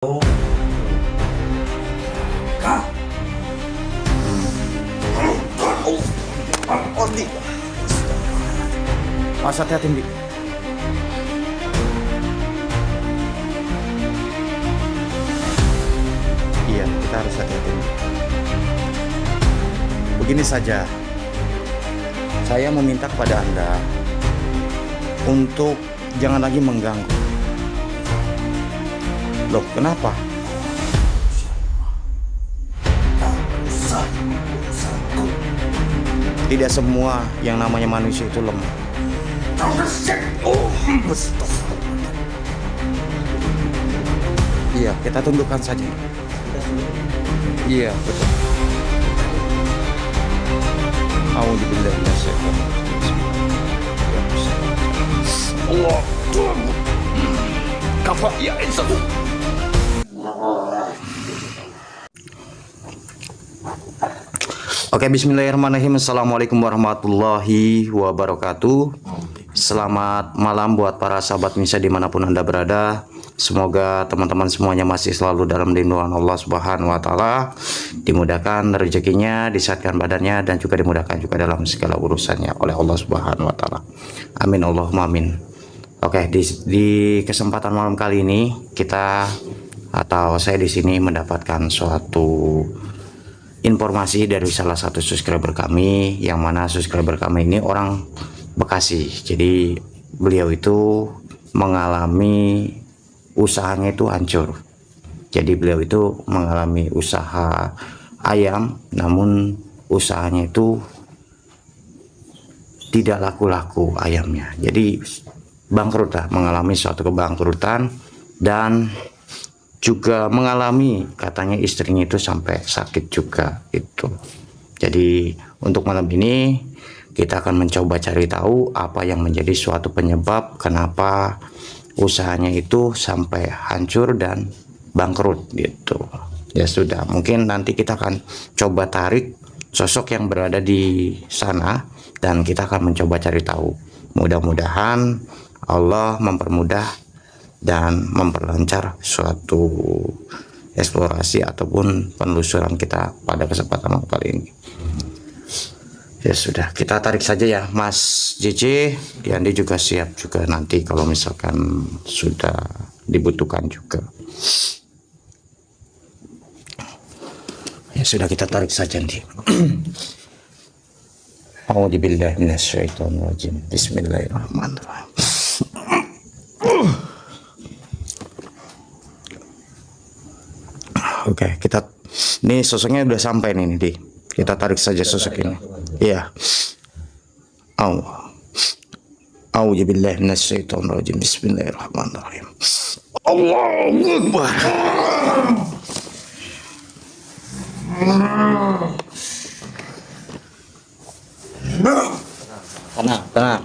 Kak. Di. Mas, hati-hati, Bi. Iya, kita harus hati-hati. Begini saja, saya meminta kepada Anda untuk jangan lagi mengganggu. Loh, kenapa? Tidak semua yang namanya manusia itu lemah. Iya, kita tundukkan saja. Iya, betul. Auzubillahi minasyaitonir rajim. Allah, Tuhan. Kafa ya Isa. Oke, bismillahirrahmanirrahim. Assalamualaikum warahmatullahi wabarakatuh. Selamat malam buat para sahabat Misa dimanapun Anda berada. Semoga teman-teman semuanya masih selalu dalam lindungan Allah Subhanahu wa Ta'ala, dimudahkan rezekinya, disehatkan badannya, dan juga dimudahkan juga dalam segala urusannya oleh Allah Subhanahu wa Ta'ala. Amin Allahumma amin. Oke, di kesempatan malam kali ini saya di sini mendapatkan suatu informasi dari salah satu subscriber kami, yang mana subscriber kami ini orang Bekasi. Jadi beliau itu mengalami usahanya itu hancur. Jadi beliau itu mengalami usaha ayam, namun usahanya itu tidak laku-laku ayamnya. Jadi bangkrut lah, mengalami suatu kebangkrutan, dan juga mengalami katanya istrinya itu sampai sakit juga itu. Jadi untuk malam ini kita akan mencoba cari tahu apa yang menjadi suatu penyebab kenapa usahanya itu sampai hancur dan bangkrut gitu. Ya sudah, mungkin nanti kita akan coba tarik sosok yang berada di sana dan kita akan mencoba cari tahu. Mudah-mudahan Allah mempermudah dan memperlancar suatu eksplorasi ataupun penelusuran kita pada kesempatan kali ini. Ya sudah, kita tarik saja ya Mas JJ. Diandi juga siap juga nanti kalau misalkan sudah dibutuhkan juga. Ya sudah, kita tarik saja nanti. A'udzubillahi minasyaitonir rajim. Bismillahirrahmanirrahim. Oke, ini sosoknya udah sampai nih. Kita tarik saja sosok ini. Iya. Auzubillahi minasyaitonir rajim. Bismillahirrahmanirrahim. Allahu Akbar. Tenang.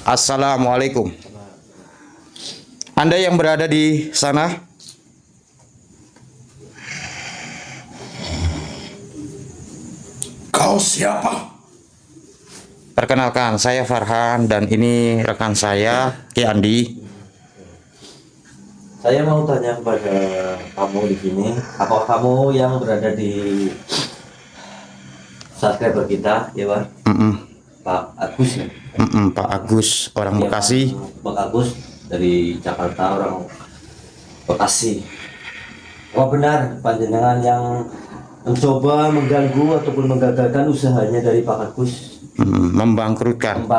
Assalamualaikum. Anda yang berada di sana, Kau siapa? perkenalkan, saya Farhan dan ini rekan saya Ki Andi. Saya mau tanya kepada kamu di sini, apakah kamu yang berada di subscriber kita, ya Pak? Pak Agus ya? Pak Agus, orang Ya, Bekasi. Pak Agus dari Jakarta, orang Bekasi. Apa benar panjenengan yang mencoba mengganggu ataupun menggagalkan usahanya dari Pak Agus? Membangkrutkan.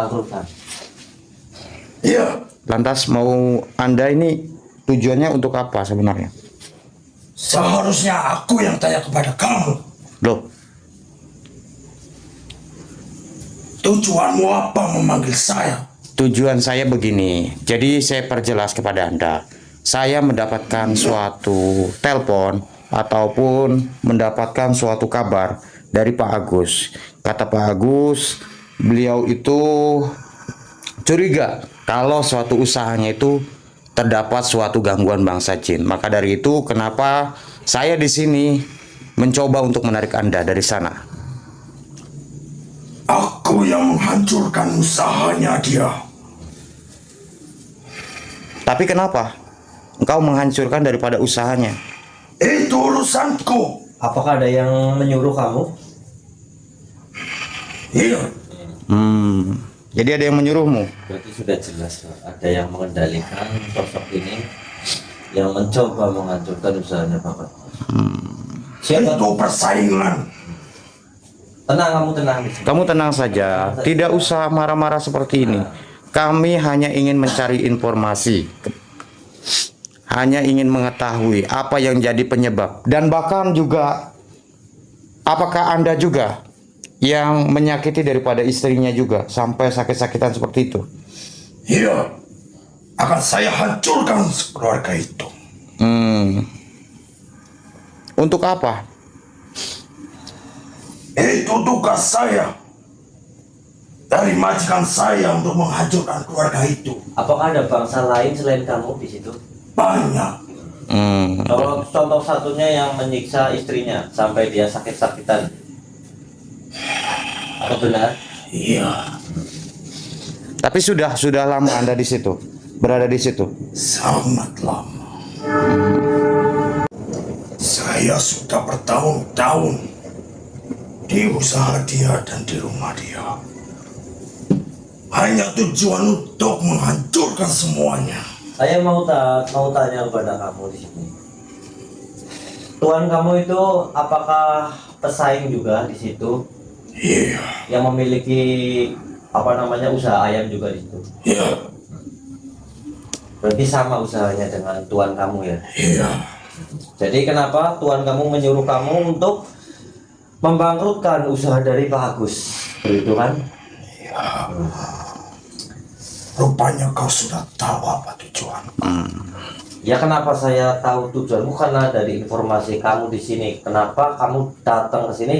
Iya. Lantas mau Anda ini tujuannya untuk apa sebenarnya? Seharusnya aku yang tanya kepada kamu. Loh, Tujuanmu apa memanggil saya? tujuan saya begini. Jadi saya perjelas kepada Anda. Saya mendapatkan suatu telepon ataupun mendapatkan suatu kabar dari Pak Agus. Kata Pak Agus, beliau itu curiga kalau suatu usahanya itu terdapat suatu gangguan bangsa jin. Maka dari itu kenapa saya di sini mencoba untuk menarik Anda dari sana. Aku yang menghancurkan usahanya dia. Tapi kenapa? engkau menghancurkan daripada usahanya. Itu urusanku. Apakah ada yang menyuruh kamu? Iya. Jadi ada yang menyuruhmu. Berarti sudah jelas, Pak. Ada yang mengendalikan sosok ini yang mencoba menghancurkan usahanya Pak. Siapa? Itu persaingan. Tenang, kamu tenang. Kamu tenang saja, tidak usah marah-marah seperti ini. Kami hanya ingin mencari informasi, hanya ingin mengetahui apa yang jadi penyebab, dan bahkan juga apakah Anda juga yang menyakiti daripada istrinya juga sampai sakit-sakitan seperti itu. Iya. Akan saya hancurkan keluarga itu. Untuk apa? Itu tugas saya dari majikan saya untuk menghancurkan keluarga itu. Apakah ada bangsa lain selain kamu di situ? Banyak. Contoh satunya yang menyiksa istrinya sampai dia sakit-sakitan. Apa benar? Iya. Tapi sudah lama Anda di situ, berada di situ. Sangat lama. Saya sudah bertahun-tahun di usaha dia dan di rumah dia. Hanya tujuan untuk menghancurkan semuanya. Saya mau tanya kepada kamu di sini. Tuan kamu itu apakah pesaing juga di situ? Iya. Yang memiliki usaha ayam juga di situ. Iya. Berarti sama usahanya dengan tuan kamu ya. Iya. Jadi kenapa tuan kamu menyuruh kamu untuk membangkrutkan usaha dari Pak Agus? Begitu kan? Iya. Rupanya kau sudah tahu apa tujuan. Ya kenapa saya tahu tujuanmu? Karena dari informasi kamu di sini. Kenapa kamu datang ke sini?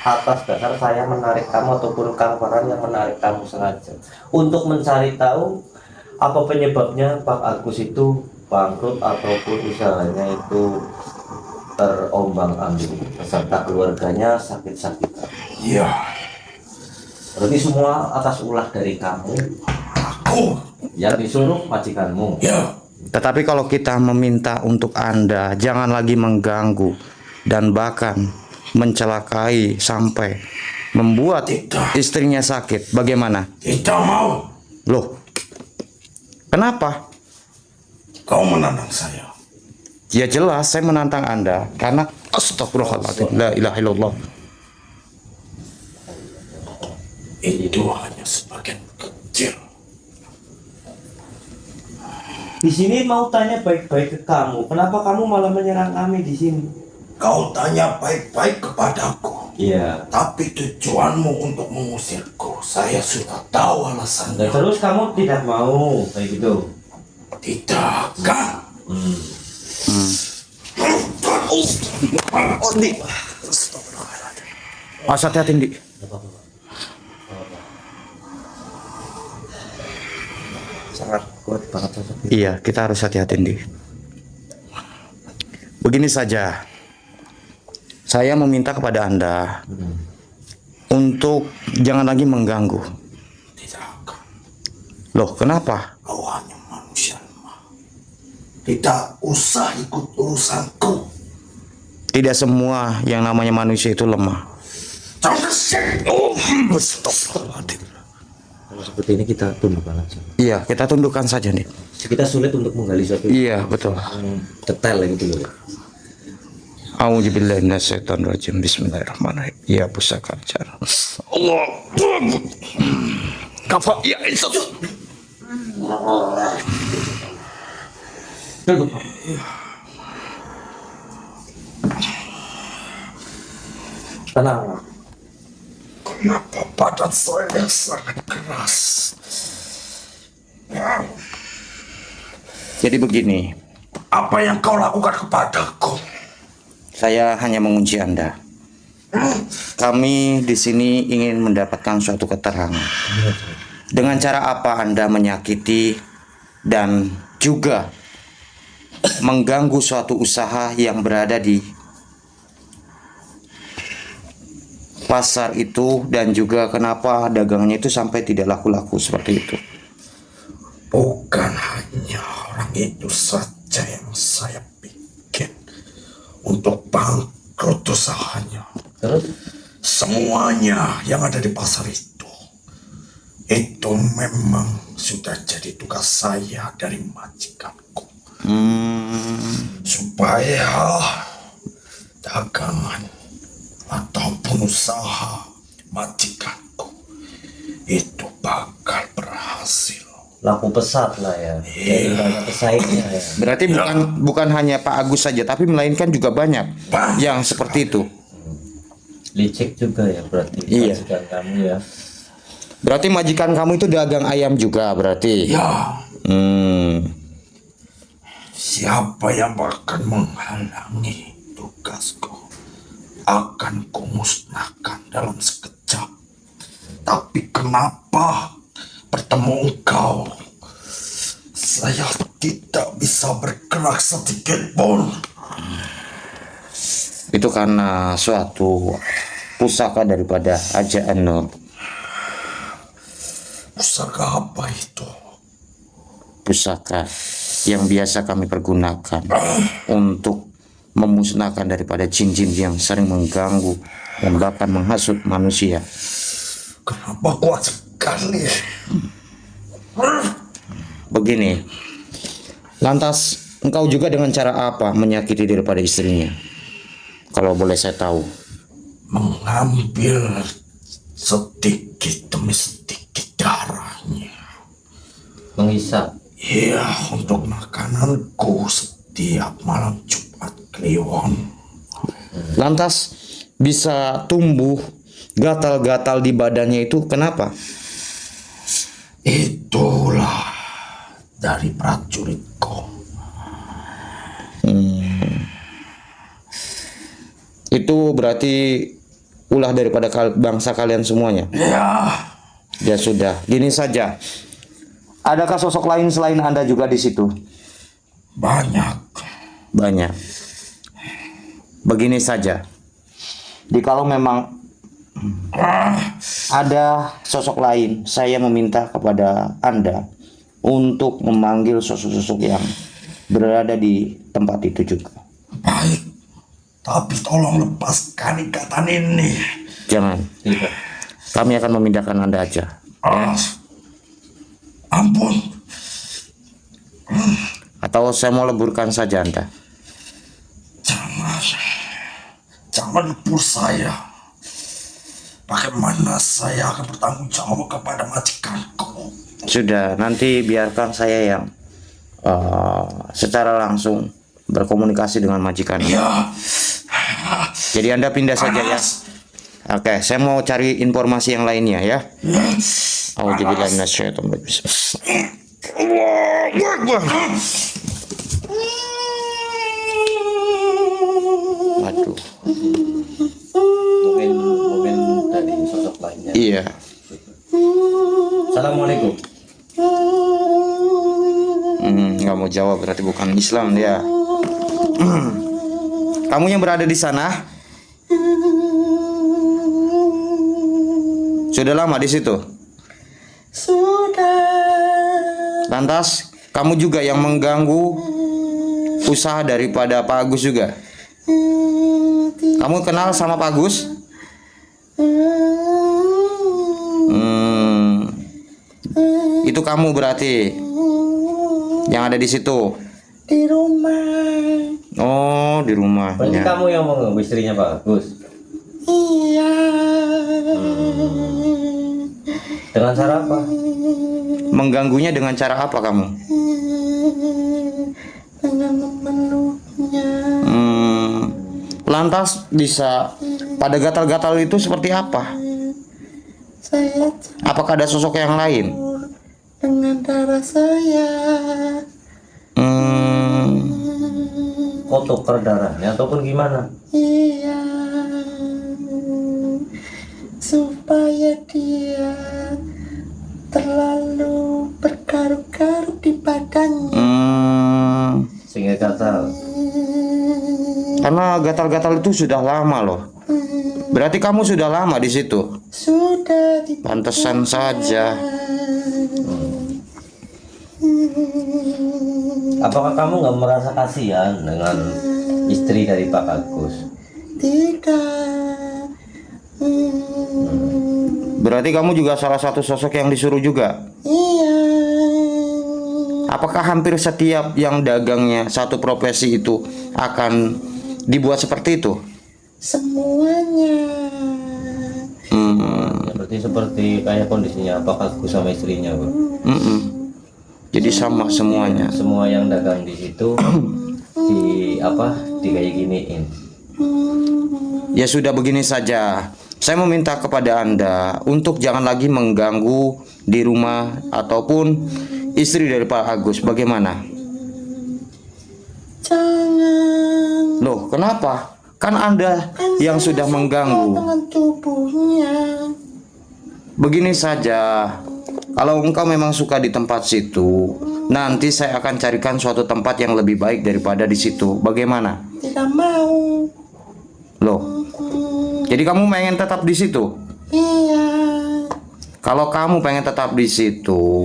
Atas dasar saya menarik kamu ataupun Kang Farhan yang menarik kamu sengaja untuk mencari tahu apa penyebabnya Pak Agus itu bangkrut ataupun usahanya itu terombang-ambing beserta keluarganya sakit-sakitan. Iya. Berarti semua atas ulah dari kamu Aku. yang disuruh majikanmu. Ya. Tetapi kalau kita meminta untuk Anda jangan lagi mengganggu dan bahkan mencelakai sampai membuat istrinya sakit, bagaimana? Tidak mau. Loh, kenapa? Kau menantang saya. Ya jelas saya menantang Anda karena astagfirullahaladzim, la ilaha illallah. Itu hanya sebagian kecil. Di sini mau tanya baik-baik ke kamu. Kenapa kamu malah menyerang kami di sini? Kau tanya baik-baik kepadaku. Iya. Tapi tujuanmu untuk mengusirku, saya sudah tahu alasannya. Dan terus kamu tidak mau kayak gitu? Tidak kan? Hati-hati, Di. Sangat kuat banget sosok itu. Iya, kita harus hati-hati, Di. Begini saja. Saya meminta kepada Anda untuk jangan lagi mengganggu. Tidak akan. Loh, kenapa? Kau hanya manusia lemah. Tidak usah ikut urusanku. Tidak semua yang namanya manusia itu lemah. Jangan kesini. Astagfirullahaladzim. Kalau seperti ini kita tundukkan aja. Iya, kita tundukkan saja, nih. Kita sulit untuk menggali suatu Iya, betul. detail gitu loh. A'udzubillahi minasyaitonirrajim. Bismillahirrahmanirrahim. Ya pusaka ajar. Allah. Kafa ya Isa. Tenang. Kenapa badan saya sangat keras? Ya, Jadi begini, apa yang kau lakukan kepadaku? saya hanya mengunci Anda. Kami di sini ingin mendapatkan suatu keterangan. Dengan cara apa Anda menyakiti dan juga mengganggu suatu usaha yang berada di pasar itu, dan juga kenapa dagangannya itu sampai tidak laku-laku seperti itu. Bukan hanya orang itu saja saja yang saya bikin untuk bangkrut usahanya. Terus Semuanya yang ada di pasar itu memang sudah jadi tugas saya dari majikanku. Supaya dagangan ataupun usaha majikanku itu bakal berhasil. laku pesat lah ya. Jadi banyak pesaingnya ya. Berarti bukan hanya Pak Agus saja, tapi melainkan juga banyak yang seperti itu. Licik juga ya berarti. Iya. Majikan kamu ya. Berarti majikan kamu itu dagang ayam juga berarti. Ya, Hmm. siapa yang akan menghalangi tugasku akan kumusnahkan dalam sekejap. Tapi kenapa bertemu engkau saya tidak bisa bergerak sedikit pun? Itu karena suatu pusaka daripada Haji An-Nur. Pusaka apa itu? Pusaka yang biasa kami pergunakan untuk memusnahkan daripada jin-jin yang sering mengganggu dan bahkan menghasut manusia. Kenapa kuat sekali? Begini, lantas engkau juga dengan cara apa menyakiti daripada istrinya? Kalau boleh saya tahu. Mengambil sedikit demi sedikit darahnya. Menghisap. Iya, untuk makananku setiap malam Jumat Kliwon. Lantas bisa tumbuh gatal-gatal di badannya itu kenapa? Itulah dari prajuritku. Itu berarti ulah daripada bangsa kalian semuanya. Ya, Ya sudah, gini saja. Adakah sosok lain selain Anda juga di situ? banyak. Banyak. Begini saja. Jikalau memang ada sosok lain, saya meminta kepada Anda untuk memanggil sosok-sosok yang berada di tempat itu juga. Baik, tapi tolong lepaskan ikatan ini. Jangan. Iya. Kami akan memindahkan Anda aja. Ampun, Atau saya mau leburkan saja Anda. jangan lebur saya. Bagaimana saya akan bertanggung jawab kepada majikanku? Sudah, nanti biarkan saya yang secara langsung berkomunikasi dengan majikan. Ya, Jadi Anda pindah saja ya. Oke, saya mau cari informasi yang lainnya ya. Auzubillahi minasyaitonir rajim. Waduh. Mungkin dari sosok lainnya. Iya. Assalamualaikum. Nggak mau jawab berarti bukan Islam dia. Kamu yang berada di sana sudah lama di situ? Sudah. Lantas kamu juga yang mengganggu usaha daripada Pak Agus juga? Kamu kenal sama Pak Agus? Itu kamu berarti yang ada di situ. Di rumah. Oh, di Berarti rumahnya. kamu yang mengganggu istrinya Pak Agus. Iya. Dengan cara apa? Mengganggunya dengan cara apa kamu? Dengan memeluknya. Lantas bisa pada gatal-gatal itu seperti apa? Saya Apakah ada sosok yang lain? campur dengan darah saya. Kok tuker darahnya ataupun gimana? Iya. Supaya dia terlalu bergaruk-garuk di badannya. Sehingga gatal. Karena gatal-gatal itu sudah lama loh. Berarti kamu sudah lama di situ. Sudah di Pantesan saja. Apakah kamu nggak merasa kasihan dengan istri dari Pak Agus? Tidak. Berarti kamu juga salah satu sosok yang disuruh juga. Iya. Apakah hampir setiap yang dagangnya satu profesi itu akan dibuat seperti itu? Semuanya. Hmm. Ya, berarti seperti kayak kondisinya Pak Agus sama istrinya, Bu. Mm-mm. Jadi sama semuanya. Semua yang dagang di situ di kayak giniin. Ya sudah, begini saja. Saya meminta kepada Anda untuk jangan lagi mengganggu di rumah ataupun istri dari Pak Agus. Bagaimana? Jangan. Loh, kenapa? Kan Anda yang Saya sudah suka mengganggu. dengan tubuhnya. Begini saja. Kalau engkau memang suka di tempat situ, nanti saya akan carikan suatu tempat yang lebih baik daripada di situ. Bagaimana? Tidak mau. Loh, jadi kamu pengen tetap di situ? Iya. Kalau kamu pengen tetap di situ,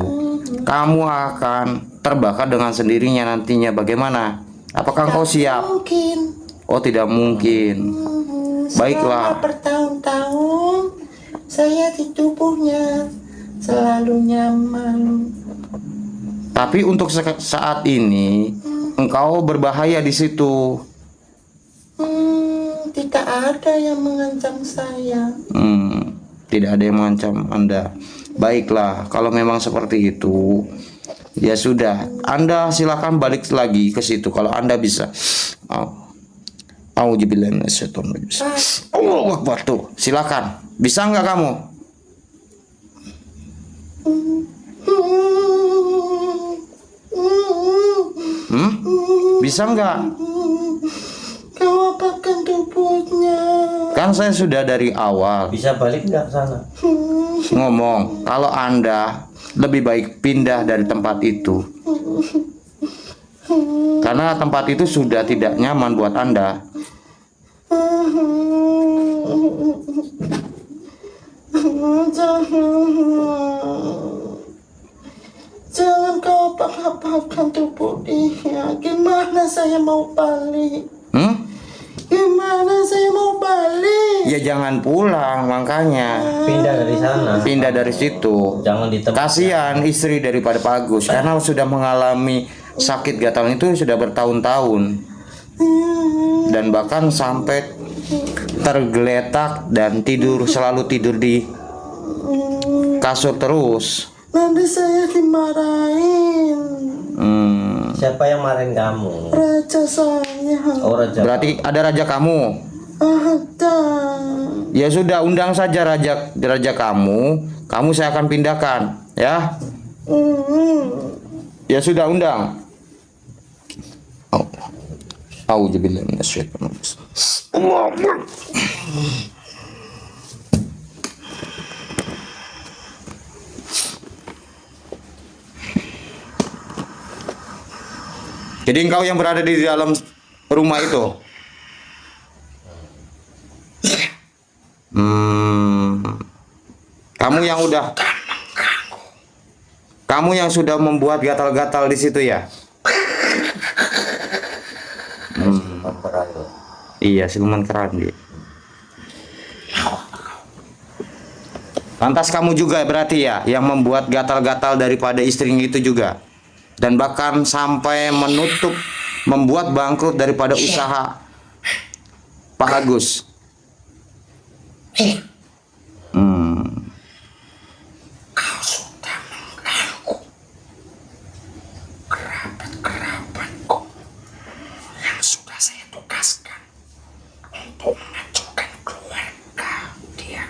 kamu akan terbakar dengan sendirinya nantinya. Bagaimana? Apakah engkau siap? Mungkin. Oh, tidak mungkin. Baiklah. Selama bertahun-tahun saya di tubuhnya selalu nyaman. Tapi untuk saat ini, engkau berbahaya di situ. Tidak ada yang mengancam saya. Tidak ada yang mengancam Anda. Baiklah, kalau memang seperti itu, ya sudah. Anda silakan balik lagi ke situ kalau Anda bisa. Auzubillahi minasyaitonir rajim. Allahu Akbar, tuh. Silakan. Bisa nggak kamu? Bisa nggak? Kau apakan tubuhnya? Kan saya sudah dari awal Bisa balik nggak ke sana? ngomong kalau Anda lebih baik pindah dari tempat itu. Karena tempat itu sudah tidak nyaman buat Anda. Jangan kau apak-apakan tubuh dia. Gimana saya mau balik? Gimana saya mau balik? Ya jangan pulang, makanya Pindah dari sana. pindah dari situ. Jangan di tempat. Kasihan istri daripada Pak Agus karena sudah mengalami sakit gatal itu sudah bertahun-tahun dan bahkan sampai tergeletak dan selalu tidur di kasur terus. Nanti saya dimarahin. Siapa yang marahin kamu? Raja saya. Oh, raja. Berarti ada raja kamu. Ada. Ya sudah, undang saja raja kamu. Kamu saya akan pindahkan, ya. Ya sudah, undang. Auzubillahi minasyaitonir rajim. Allahu Akbar. Jadi engkau yang berada di dalam rumah itu. Kamu yang sudah membuat gatal-gatal di situ ya? Iya, siluman keramik. Lantas kamu juga berarti ya yang membuat gatal-gatal daripada istrinya itu juga. Dan bahkan sampai membuat bangkrut daripada usaha Pak Agus. Kau sudah mengganggu kerabat-kerabatku yang sudah saya tugaskan untuk menghancurkan keluarga dia.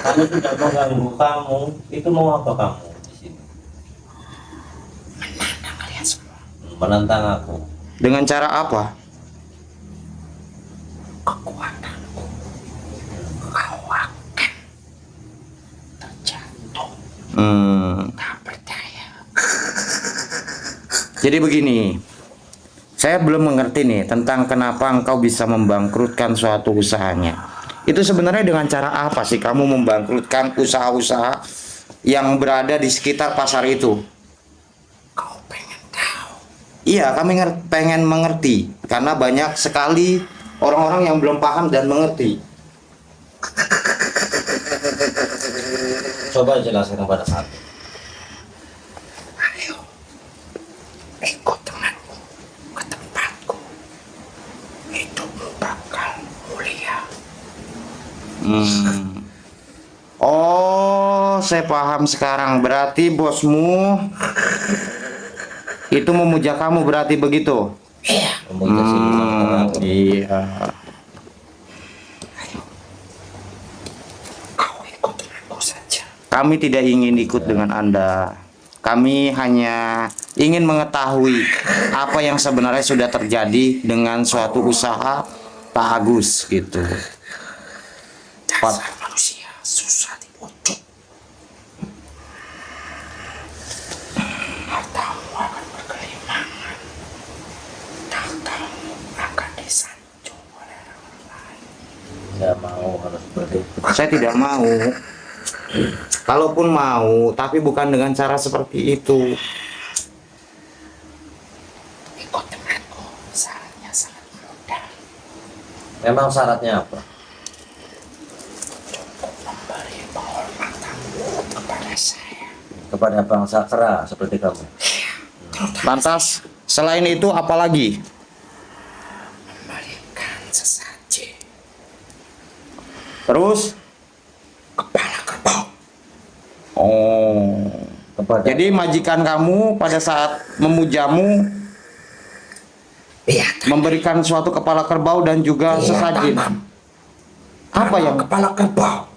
Kamu sudah mengganggu kamu. Itu mau apa kamu di sini? Menantang kalian semua. Menantang aku. Dengan cara apa? Kekuatanku. Kau akan terjatuh. Tak percaya. Jadi begini, saya belum mengerti nih tentang kenapa engkau bisa membangkrutkan suatu usahanya. Itu sebenarnya dengan cara apa sih kamu membangkrutkan usaha-usaha yang berada di sekitar pasar itu? Kau Iya, kami pengen mengerti karena banyak sekali orang-orang yang belum paham dan mengerti. Coba jelaskan pada saat. Ayo, ikut denganku ke tempatku. Itu bakal mulia. Oh, saya paham sekarang. Berarti bosmu itu memuja kamu, berarti begitu? Iya. Memuja siluman kera. Iya. Kau ikut denganku saja. Kami tidak ingin ikut dengan Anda. Kami hanya ingin mengetahui apa yang sebenarnya sudah terjadi dengan suatu usaha Pak Agus gitu. Dasar manusia susah dibujuk. Hartamu akan berkelimangan. Tahtamu akan disanjung oleh orang lain. Nggak mau harus seperti itu. Saya tidak mau. Kalaupun mau, tapi bukan dengan cara seperti itu. Ikut denganku, syaratnya sangat mudah. Memang syaratnya apa? Cukup memberi penghormatan kepada saya. Kepada bangsa kera seperti kamu. Lantas, selain itu apa lagi? Memberikan sesaji. Terus? Kepala kerbau. Oh. Kepada Jadi majikan kamu pada saat memujamu, iya, memberikan suatu kepala kerbau dan juga sesaji. Apa yang Kepala kerbau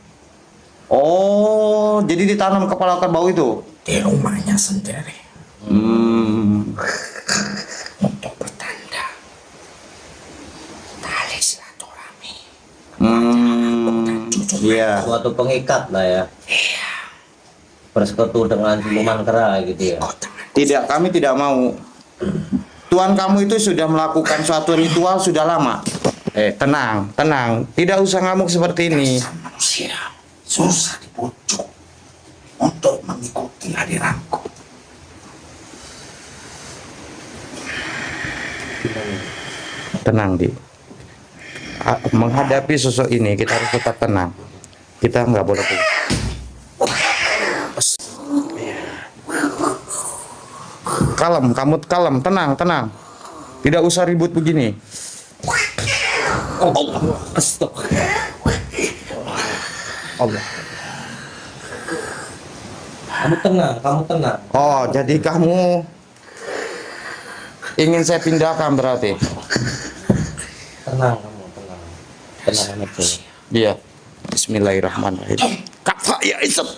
Oh, jadi ditanam kepala kerbau itu di rumahnya sendiri untuk bertanda tali silaturahmi. Iya. suatu pengikat lah ya. Bersekutu dengan siluman kera gitu ya. Tidak, kami tidak mau. Tuan kamu itu sudah melakukan suatu ritual sudah lama. Tenang, tenang. Tidak usah ngamuk seperti ini. Manusia susah dibujuk untuk mengikuti aliranku. Tenang, Di. Menghadapi sosok ini kita harus tetap tenang. Kita nggak boleh kalem, kamu kalem, tenang, tenang. Tidak usah ribut begini. Allah. Kamu tenang, kamu tenang. Oh, jadi kamu ingin saya pindahkan berarti? Tenang kamu, tenang. Tenang aja. Iya. Bismillahirrahmanirrahim. Kafa ya Isab.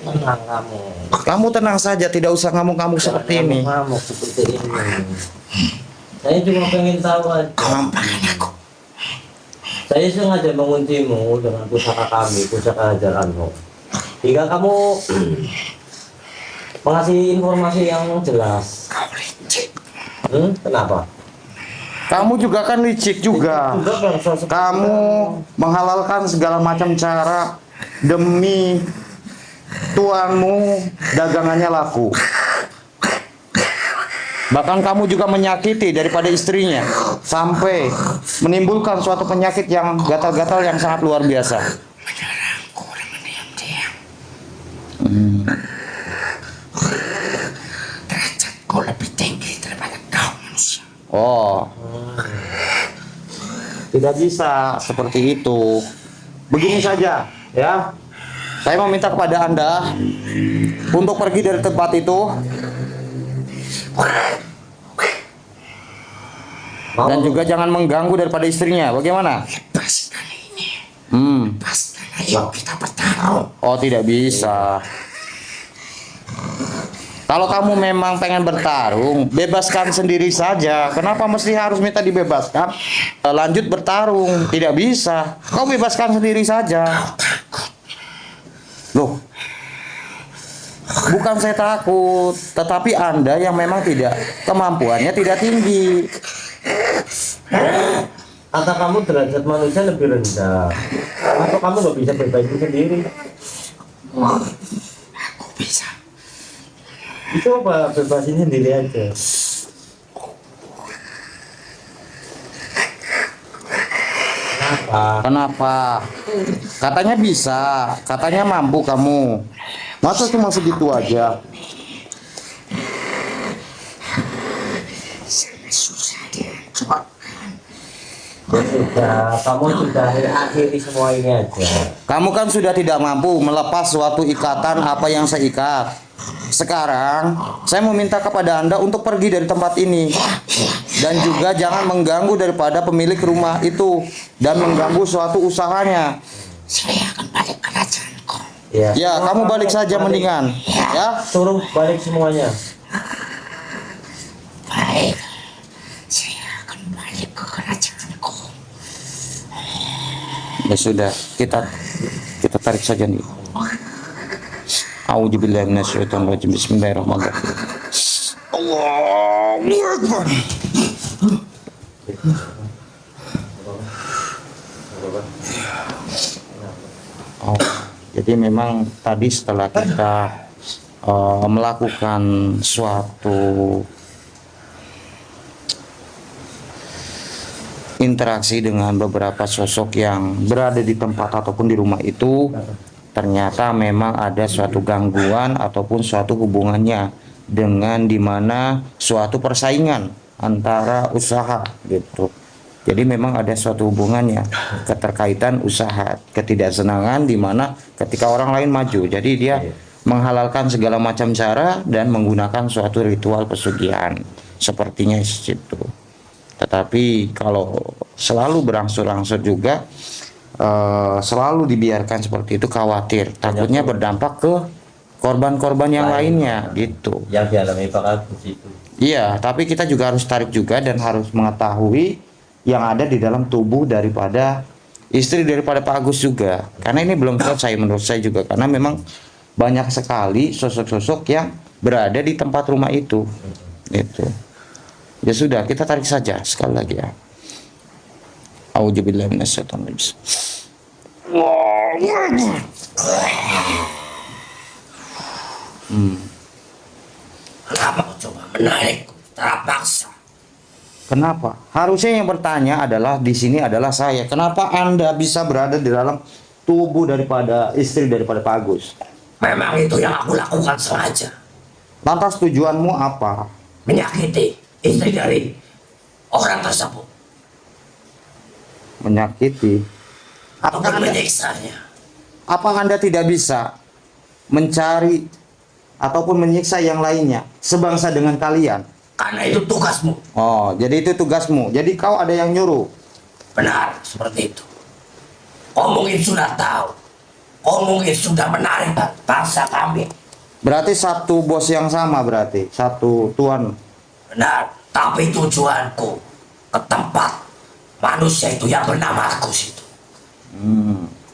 Tenang kamu. Kamu tenang saja, tidak usah ngamuk-ngamuk seperti ini. Ngamuk seperti ini. Saya cuma pengen tahu aja. Aku Saya sengaja menguncimu dengan pusaka kami, pusaka ajaranmu. Hingga kamu mengasih informasi yang jelas. kau licik. Kenapa? Kamu juga kan licik juga. Kamu menghalalkan segala macam cara demi tuanmu dagangannya laku. Bahkan kamu juga menyakiti daripada istrinya sampai menimbulkan suatu penyakit yang gatal-gatal yang sangat luar biasa. Menyerangku dengan diam-diam. Derajatku lebih tinggi daripada kau manusia. Oh, tidak bisa seperti itu. Begini saja, ya. Saya meminta kepada Anda untuk pergi dari tempat itu dan juga jangan mengganggu daripada istrinya. Bagaimana? Lepaskan ini. Hmm. Lepaskan. Ayo kita bertarung. Oh, tidak bisa. Kalau kamu memang pengen bertarung, bebaskan sendiri saja. Kenapa mesti harus minta dibebaskan? Lanjut bertarung, tidak bisa. Kau bebaskan sendiri saja. Loh, bukan saya takut, tetapi Anda yang memang tidak, kemampuannya tidak tinggi. Kata kamu derajat manusia lebih rendah. Atau kamu nggak bisa berbagi sendiri? bisa. Coba bebasin sendiri aja. Kenapa? Katanya bisa, katanya mampu kamu. Masa cuma segitu aja? Ya sudah, kamu sudah akhiri semua ini aja. Kamu kan sudah tidak mampu melepas suatu ikatan apa yang saya ikat. Sekarang, saya meminta kepada Anda untuk pergi dari tempat ini. Dan juga jangan mengganggu daripada pemilik rumah itu. Dan mengganggu suatu usahanya. Saya akan balik ke kerajaanku. Ya, kamu balik saja mendingan. Ya, Suruh balik semuanya. Baik. Saya akan balik ke kerajaanku. ya sudah, kita tarik saja nih. A'udzubillahi minasyaitonirrajim. Bismillahirrahmanirrahim. Allahu Akbar. Oh, jadi memang tadi setelah kita melakukan suatu interaksi dengan beberapa sosok yang berada di tempat ataupun di rumah itu, ternyata memang ada suatu gangguan ataupun suatu hubungannya dengan dimana suatu persaingan antara usaha gitu. Jadi memang ada suatu hubungannya, keterkaitan usaha, ketidaksenangan dimana ketika orang lain maju, jadi dia menghalalkan segala macam cara dan menggunakan suatu ritual pesugihan sepertinya situ. Tetapi kalau selalu berangsur-angsur juga selalu dibiarkan seperti itu, khawatir takutnya berdampak ke korban-korban yang lainnya gitu. Yang dialami Pak Agus itu. Iya, tapi kita juga harus tarik juga dan harus mengetahui yang ada di dalam tubuh daripada istri daripada Pak Agus juga. Karena ini belum selesai menurut saya juga, karena memang banyak sekali sosok-sosok yang berada di tempat rumah itu. Gitu. Ya sudah, kita tarik saja sekali lagi ya. A'udzubillahi minasyaitonirrajim. Kenapa kau coba menarikku terpaksa? Kenapa? Harusnya yang bertanya adalah di sini adalah saya. Kenapa Anda bisa berada di dalam tubuh daripada istri daripada Pak Agus? Memang itu yang aku lakukan sengaja. Lantas tujuanmu apa? Menyakiti istri dari orang tersebut. Menyakiti. Ataupun menyiksanya. Apa Anda tidak bisa mencari ataupun menyiksa yang lainnya sebangsa dengan kalian? Karena itu tugasmu. Oh, jadi itu tugasmu. Jadi kau ada yang nyuruh. Benar, seperti itu. Kau mungkin sudah tahu. Kau mungkin sudah menarik bangsa kami. Berarti satu bos yang sama berarti. Satu tuan. Benar, tapi tujuanku ke tempat manusia itu yang bernama Agus itu.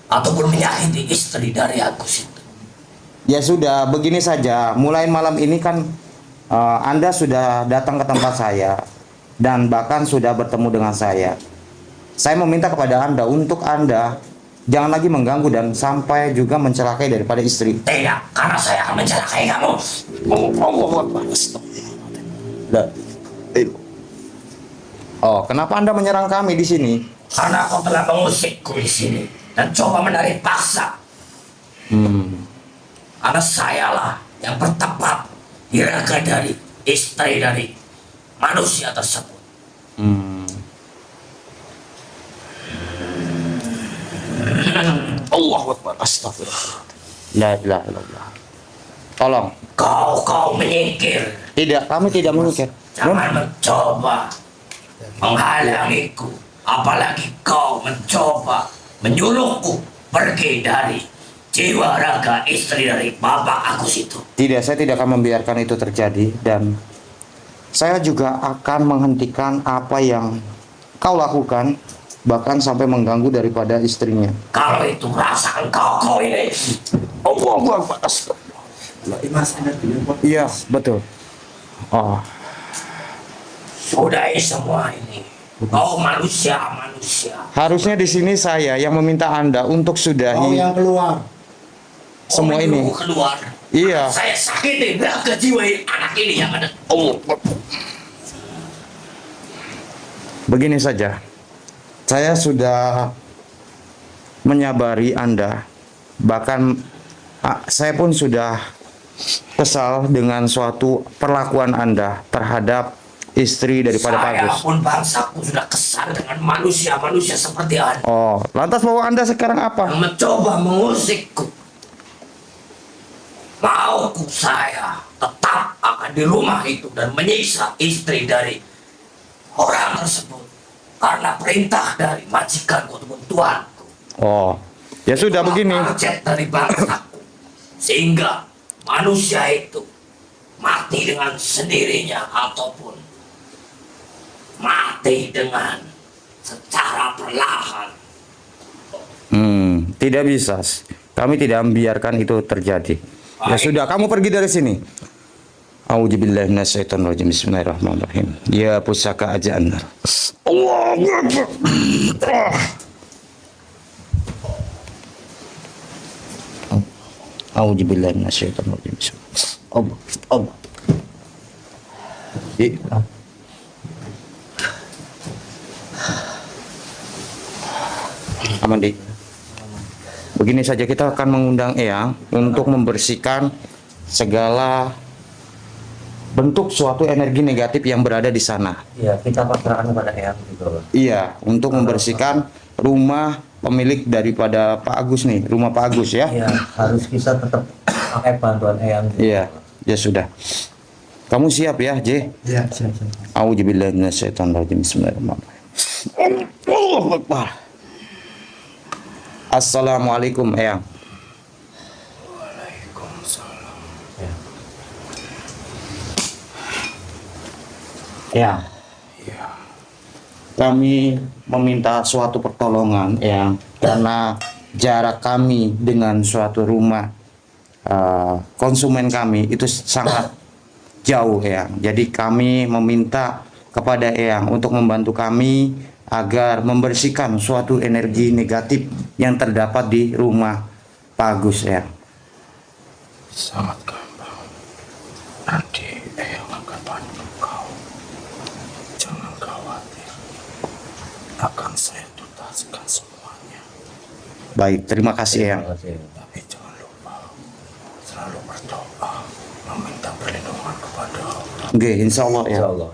Ataupun menyakiti istri dari Agus itu. Ya sudah, begini saja. Mulai malam ini kan Anda sudah datang ke tempat saya dan bahkan sudah bertemu dengan saya. Saya meminta kepada Anda untuk Anda jangan lagi mengganggu dan sampai juga mencelakai daripada istri. Tidak, karena saya akan mencelakai kamu. Oh, kenapa Anda menyerang kami di sini? Karena kau telah mengusikku di sini dan coba menarik paksa. Karena sayalah yang bertempat di raga dari istri dari manusia tersebut. Allahu Akbar. Astagfirullah. La ilaha illallah. Tolong. Kau menyingkir. Tidak, kami tidak menyingkir. Jangan mencoba menghalangiku. Apalagi kau mencoba menyuruhku pergi dari jiwa raga istri dari Bapak Agus itu. Tidak, saya tidak akan membiarkan itu terjadi dan saya juga akan menghentikan apa yang kau lakukan, bahkan sampai mengganggu daripada istrinya. Kalau itu rasa kau ini. Iya, betul. Oh, Sudahi semua ini. Kau manusia. harusnya di sini saya yang meminta Anda untuk Kau sudahi. yang keluar. semua Kau ini. menyuruhku keluar. Iya. Saya sakiti beraga jiwa anak ini yang ada. Oh, Begini saja, saya sudah menyabari Anda, bahkan saya pun sudah kesal dengan suatu perlakuan Anda terhadap istri daripada Pak Agus. saya pun bangsaku sudah kesal dengan manusia-manusia seperti Anda Oh, lantas mau Anda sekarang apa? yang mencoba mengusikku. Mauku saya tetap akan di rumah itu dan menyiksa istri dari orang tersebut karena perintah dari majikanku ataupun tuanku. Oh, ya sudah begini. Target dari bangsaku sehingga manusia itu mati dengan sendirinya ataupun mati dengan secara perlahan. Tidak bisa. Kami tidak membiarkan itu terjadi. Ya sudah, kamu pergi dari sini. A'udzubillahi minasyaitonirrajim. Bismillahirrahmanirrahim. Ya pusaka ajaan. Allahu Akbar. A'udzubillahi minasyaitonirrajim. Allah. Allah. Aman, Dik. Begini saja, kita akan mengundang Eyang untuk membersihkan segala bentuk suatu energi negatif yang berada di sana. Iya, kita pasrahkan kepada Eyang juga, Bang. Iya, untuk membersihkan rumah pemilik daripada Pak Agus nih, rumah Pak Agus ya. Iya, harus kita tetap pakai bantuan Eyang juga. Iya, ya sudah. Kamu siap ya, J? Iya, siap. A'udzubillahi minasyaitonirrajim. Bismillahirrahmanirrahim. Allahu Akbar. Assalamualaikum, Eyang. Waalaikumsalam. Ya. Kami meminta suatu pertolongan, Eyang, karena jarak kami dengan suatu rumah konsumen kami itu sangat jauh, Eyang. Jadi kami meminta kepada Eyang untuk membantu kami agar membersihkan suatu energi negatif yang terdapat di rumah Pak Agus, Eyang. Sangat gampang. Nanti Eyang akan bantu kau. Jangan khawatir. Akan saya tuntaskan semuanya. Baik, terima kasih, Eyang. Tapi jangan lupa selalu berdoa, meminta perlindungan kepada Allah. Oke, insya Allah, ya. Allah.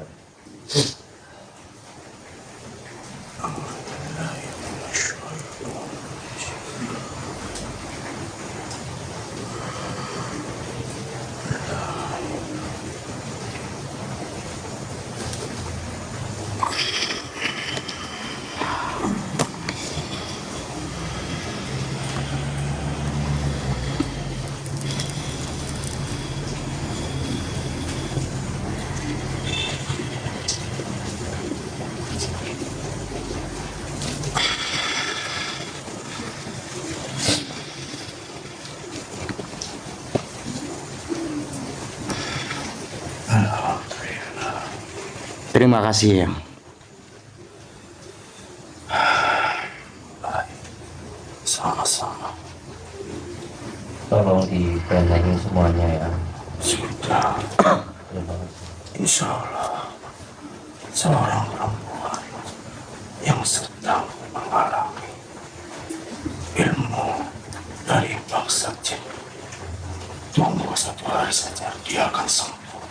Terima kasih, Eyang. Sama-sama. Tolong dibentengin semuanya ya. Sudah. Terima kasih. Insya Allah seorang perempuan yang sedang mengalami ilmu dari bangsa jin. Tunggu satu hari saja dia akan sembuh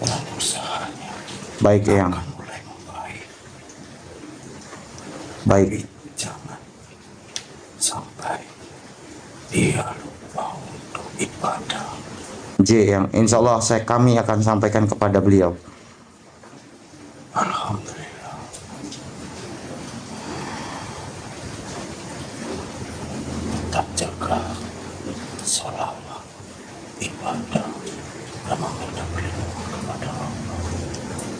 dan usahanya Baik, Eyang. akan mulai membaik. Baik. Jangan sampai dia lupa untuk ibadah. J, yang insya Allah kami akan sampaikan kepada beliau. Alhamdulillah. Tetap jaga sholawat, ibadah, dan meminta perlindungan kepada Allah.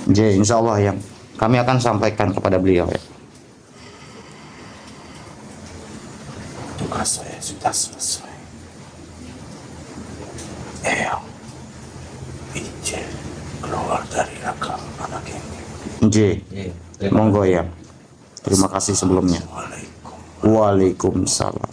J, insya Allah, yang kami akan sampaikan kepada beliau, ya. Tugas saya sudah selesai. Eyang, izin keluar dari ragam anak ini. J, Iya, monggo, ya. Terima kasih sebelumnya. Assalamualaikum. Waalaikumsalam.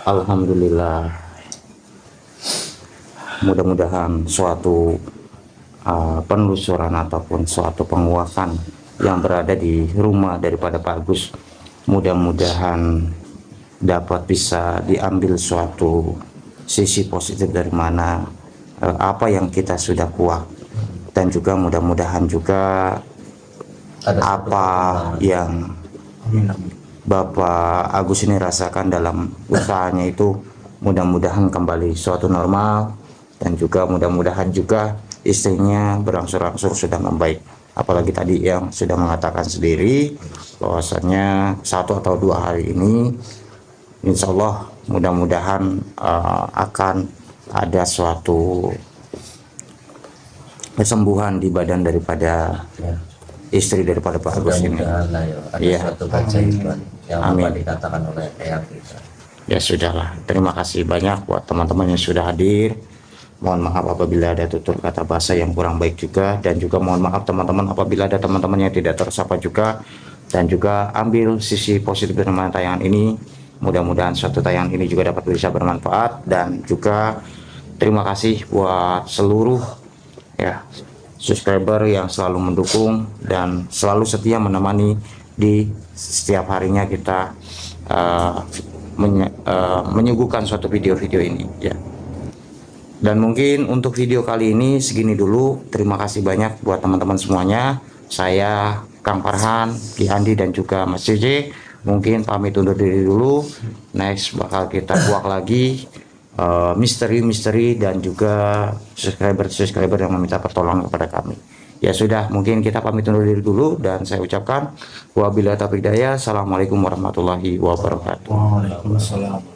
Alhamdulillah, mudah-mudahan suatu penelusuran ataupun suatu penguasan yang berada di rumah daripada Pak Agus, mudah-mudahan dapat bisa diambil suatu sisi positif dari mana apa yang kita sudah kuak, dan juga mudah-mudahan juga apa yang Bapak Agus ini rasakan dalam usahanya itu mudah-mudahan kembali suatu normal, dan juga mudah-mudahan juga istrinya berangsur-angsur sudah membaik. Apalagi tadi yang sudah mengatakan sendiri bahwasannya 1 atau 2 hari ini insya Allah mudah-mudahan akan ada suatu kesembuhan di badan daripada istri daripada Pak Agus ini. Mudah-mudahan lah ya, ada Iya. suatu keajaiban yang Amin. Bapak dikatakan oleh eyang kita. Ya sudahlah, terima kasih banyak buat teman-teman yang sudah hadir. Mohon maaf apabila ada tutur kata bahasa yang kurang baik juga, dan juga mohon maaf teman-teman apabila ada teman-teman yang tidak tersapa juga, dan juga ambil sisi positif dari tayangan ini. Mudah-mudahan suatu tayangan ini juga dapat bisa bermanfaat, dan juga terima kasih buat seluruh ya subscriber yang selalu mendukung dan selalu setia menemani di setiap harinya kita menyuguhkan suatu video-video ini ya. Dan mungkin untuk video kali ini segini dulu. Terima kasih banyak buat teman-teman semuanya. Saya Kang Farhan, Ki Andi, dan juga Mas JJ mungkin pamit undur diri dulu. Next bakal kita buat lagi misteri-misteri dan juga subscriber yang meminta pertolongan kepada kami. Ya sudah, mungkin kita pamit undur diri dulu, dan saya ucapkan wabillahi taufiq hidayah. Assalamualaikum warahmatullahi wabarakatuh. Waalaikumsalam.